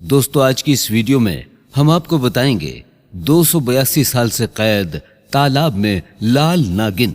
दोस्तों, आज की इस वीडियो में हम आपको बताएंगे 282 साल से कैद तालाब में लाल नागिन।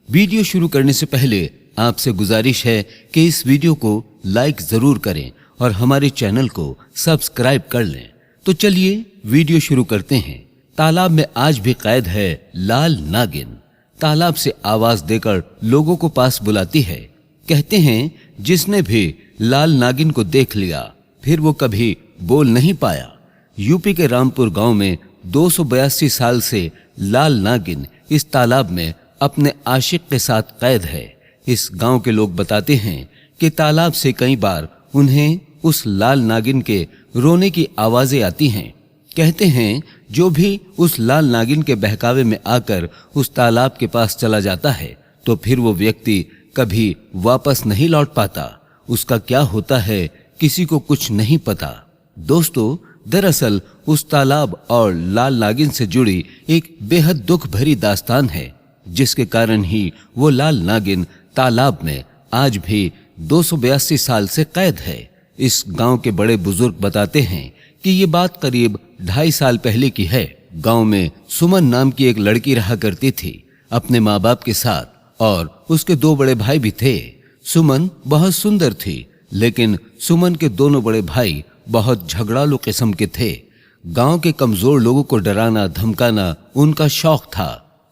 वीडियो शुरू करने से पहले आपसे गुजारिश है कि इस वीडियो को लाइक जरूर करें और हमारे चैनल को सब्सक्राइब कर लें। तो चलिए वीडियो शुरू करते हैं। तालाब में आज भी कैद है लाल नागिन। तालाब से आवाज देकर लोगों को पास बुलाती है। कहते हैं जिसने भी लाल नागिन को देख लिया फिर वो कभी बोल नहीं पाया। यूपी के रामपुर गांव में 282 साल से लाल नागिन इस तालाब में अपने आशिक के साथ कैद है। इस गांव के लोग बताते हैं कि तालाब से कई बार उन्हें उस लाल नागिन के रोने की आवाजें आती हैं। कहते हैं जो भी उस लाल नागिन के बहकावे में आकर उस तालाब के पास चला जाता है तो फिर वो व्यक्ति कभी वापस नहीं लौट पाता। उसका क्या होता है किसी को कुछ नहीं पता। दोस्तों, दरअसल उस तालाब और लाल नागिन से जुड़ी एक बेहद दुख भरी दास्तान है, जिसके कारण ही वो लाल नागिन तालाब में आज भी 282 साल से कैद है। इस गांव के बड़े बुजुर्ग बताते हैं कि ये बात करीब 2.5 साल पहले की है। गांव में सुमन नाम की एक लड़की रहा करती थी अपने माँ बाप के साथ, और उसके 2 बड़े भाई भी थे। सुमन बहुत सुंदर थी, लेकिन सुमन के दोनों बड़े भाई बहुत झगड़ालू किस्म के थे। गांव के कमजोर लोगों को डराना धमकाना उनका शौक था।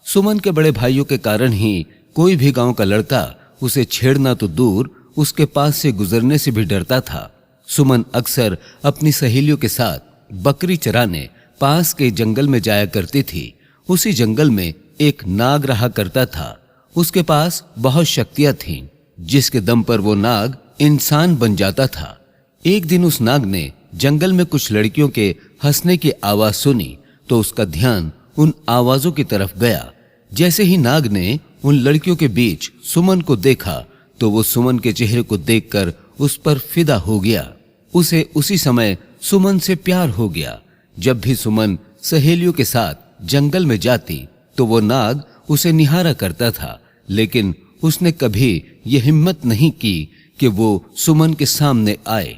सुमन के बड़े भाइयों के कारण ही कोई भी गांव का लड़का उसे छेड़ना तो दूर, उसके पास से गुजरने से भी डरता था। सुमन अक्सर अपनी सहेलियों के साथ बकरी चराने पास के जंगल में जाया करती थी। उसी जंगल में एक नाग रहा करता था। उसके पास बहुत शक्तियां थीं, जिसके दम पर वो नाग इंसान बन जाता था। एक दिन उस नाग ने जंगल में कुछ लड़कियों के हंसने की आवाज सुनी तो उसका ध्यान उन आवाजों की तरफ गया। जैसे ही नाग ने उन लड़कियों के बीच सुमन को देखा तो वो सुमन के चेहरे को देखकर उस पर फिदा हो गया। उसे उसी समय सुमन से प्यार हो गया। जब भी सुमन सहेलियों के साथ जंगल में जाती तो वो नाग उसे निहारा करता था, लेकिन उसने कभी ये हिम्मत नहीं की कि वो सुमन के सामने आए।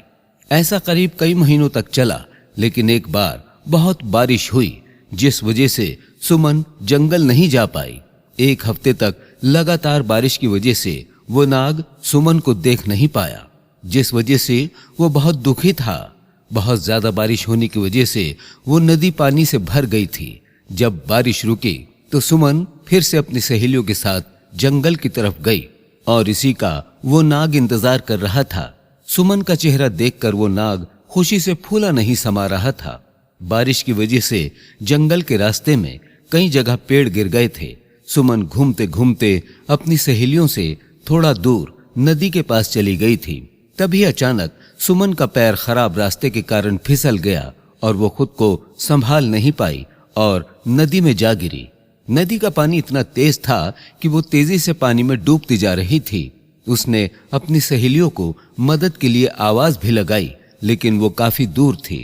ऐसा करीब कई महीनों तक चला, लेकिन एक बार बहुत बारिश हुई, जिस वजह से सुमन जंगल नहीं जा पाई। 1 हफ्ते तक लगातार बारिश की वजह से वो नाग सुमन को देख नहीं पाया, जिस वजह से वो बहुत दुखी था। बहुत ज्यादा बारिश होने की वजह से वो नदी पानी से भर गई थी। जब बारिश रुकी तो सुमन फिर से अपनी सहेलियों के साथ जंगल की तरफ गई और इसी का वो नाग इंतजार कर रहा था। सुमन का चेहरा देखकर वो नाग खुशी से फूला नहीं समा रहा था। बारिश की वजह से जंगल के रास्ते में कई जगह पेड़ गिर गए थे। सुमन घूमते घूमते अपनी सहेलियों से थोड़ा दूर नदी के पास चली गई थी। तभी अचानक सुमन का पैर खराब रास्ते के कारण फिसल गया और वो खुद को संभाल नहीं पाई और नदी में जा गिरी। नदी का पानी इतना तेज था कि वो तेजी से पानी में डूबती जा रही थी। उसने अपनी सहेलियों को मदद के लिए आवाज भी लगाई, लेकिन वो काफी दूर थी।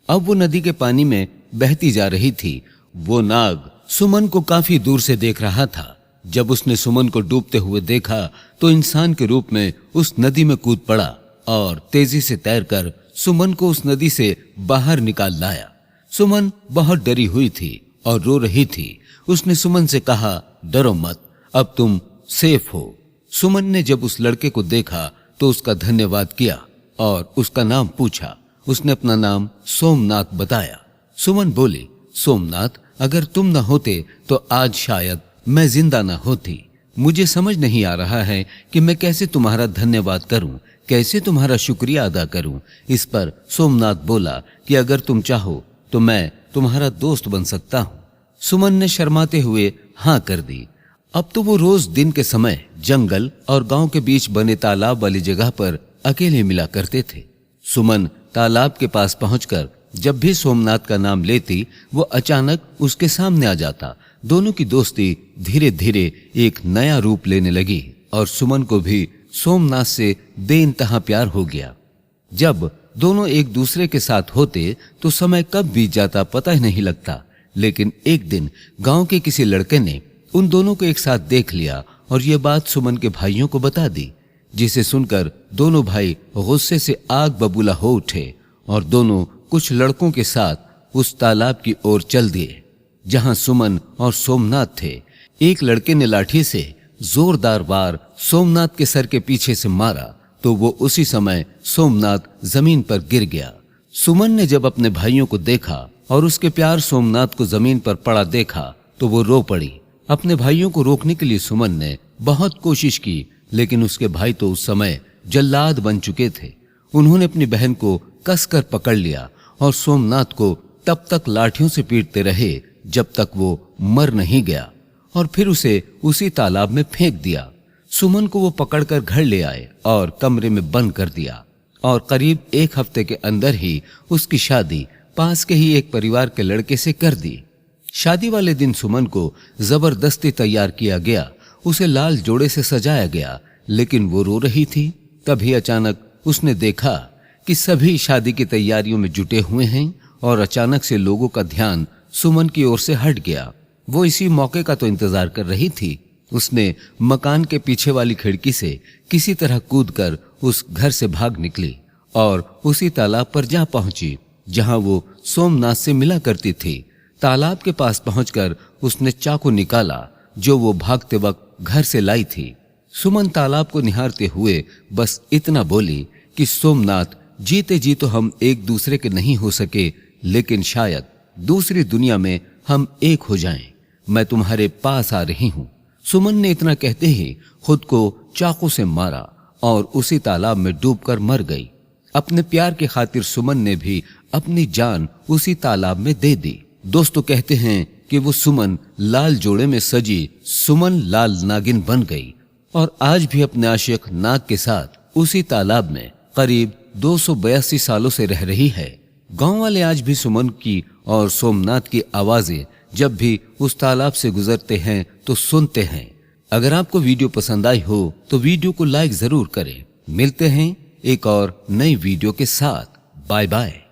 अब वो नदी के पानी में बहती जा रही थी। वो नाग सुमन को काफी दूर से देख रहा था। जब उसने सुमन को डूबते हुए देखा तो इंसान के रूप में उस नदी में कूद पड़ा और तेजी से तैरकर सुमन को उस नदी से बाहर निकाल लाया। सुमन बहुत डरी हुई थी और रो रही थी। उसने सुमन से कहा, डरो मत, अब तुम सेफ हो। सुमन ने जब उस लड़के को देखा तो उसका धन्यवाद किया और उसका नाम पूछा। उसने अपना नाम सोमनाथ बताया। सुमन बोली, सोमनाथ, अगर तुम न होते तो आज शायद मैं जिंदा न होती। मुझे समझ नहीं आ रहा है कि मैं कैसे तुम्हारा धन्यवाद करूं, कैसे तुम्हारा शुक्रिया अदा करूं। इस पर सोमनाथ बोला कि अगर तुम चाहो तो मैं तुम्हारा दोस्त बन सकता हूं। सुमन ने शर्माते हुए हाँ कर दी। अब तो वो रोज दिन के समय जंगल और गांव के बीच बने तालाब वाली जगह पर अकेले मिला करते थे। सुमन तालाब के पास पहुंचकर जब भी सोमनाथ का नाम लेती वो अचानक उसके सामने आ जाता। दोनों की दोस्ती धीरे धीरे एक नया रूप लेने लगी और सुमन को भी सोमनाथ से बेइंतहा प्यार हो गया। जब दोनों एक दूसरे के साथ होते तो समय कब बीत जाता पता ही नहीं लगता। लेकिन एक दिन गांव के किसी लड़के ने उन दोनों को एक साथ देख लिया और ये बात सुमन के भाइयों को बता दी, जिसे सुनकर दोनों भाई गुस्से से आग बबूला हो उठे और दोनों कुछ लड़कों के साथ उस तालाब की ओर चल दिए जहां सुमन और सोमनाथ थे। एक लड़के ने लाठी से जोरदार वार सोमनाथ के सर के पीछे से मारा तो वो उसी समय सोमनाथ जमीन पर गिर गया। सुमन ने जब अपने भाइयों को देखा और उसके प्यार सोमनाथ को जमीन पर पड़ा देखा तो वो रो पड़ी। अपने भाइयों को रोकने के लिए सुमन ने बहुत कोशिश की, लेकिन उसके भाई तो उस समय जल्लाद बन चुके थे। उन्होंने अपनी बहन को कसकर पकड़ लिया और सोमनाथ को तब तक लाठियों से पीटते रहे जब तक वो मर नहीं गया, और फिर उसे उसी तालाब में फेंक दिया। सुमन को वो पकड़कर घर ले आए और कमरे में बंद कर दिया, और करीब 1 हफ्ते के अंदर ही उसकी शादी पास के ही एक परिवार के लड़के से कर दी। शादी वाले दिन सुमन को जबरदस्ती तैयार किया गया, उसे लाल जोड़े से सजाया गया, लेकिन वो रो रही थी। तभी अचानक उसने देखा कि सभी शादी की तैयारियों में जुटे हुए हैं और अचानक से लोगों का ध्यान सुमन की ओर से हट गया। वो इसी मौके का तो इंतजार कर रही थी। उसने मकान के पीछे वाली खिड़की से किसी तरह कूदकर उस घर से भाग निकली और उसी तालाब पर जा पहुंची जहां वो सोमनाथ से मिला करती थी। तालाब के पास पहुंचकर उसने चाकू निकाला जो वो भागते वक्त घर से लाई थी। सुमन तालाब को निहारते हुए बस इतना बोली कि सोमनाथ, जीते जी तो हम एक दूसरे के नहीं हो सके, लेकिन शायद दूसरी दुनिया में हम एक हो जाएं। मैं तुम्हारे पास आ रही हूं। सुमन ने इतना कहते ही खुद को चाकू से मारा और उसी तालाब में डूबकर मर गई। अपने प्यार की खातिर सुमन ने भी अपनी जान उसी तालाब में दे दी। दोस्तों कहते हैं कि वो सुमन लाल जोड़े में सजी सुमन लाल नागिन बन गई और आज भी अपने आशिक नाग के साथ उसी तालाब में करीब 282 सालों से रह रही है। गांव वाले आज भी सुमन की और सोमनाथ की आवाजें जब भी उस तालाब से गुजरते हैं तो सुनते हैं। अगर आपको वीडियो पसंद आई हो तो वीडियो को लाइक जरूर करें। मिलते हैं एक और नई वीडियो के साथ। Bye bye.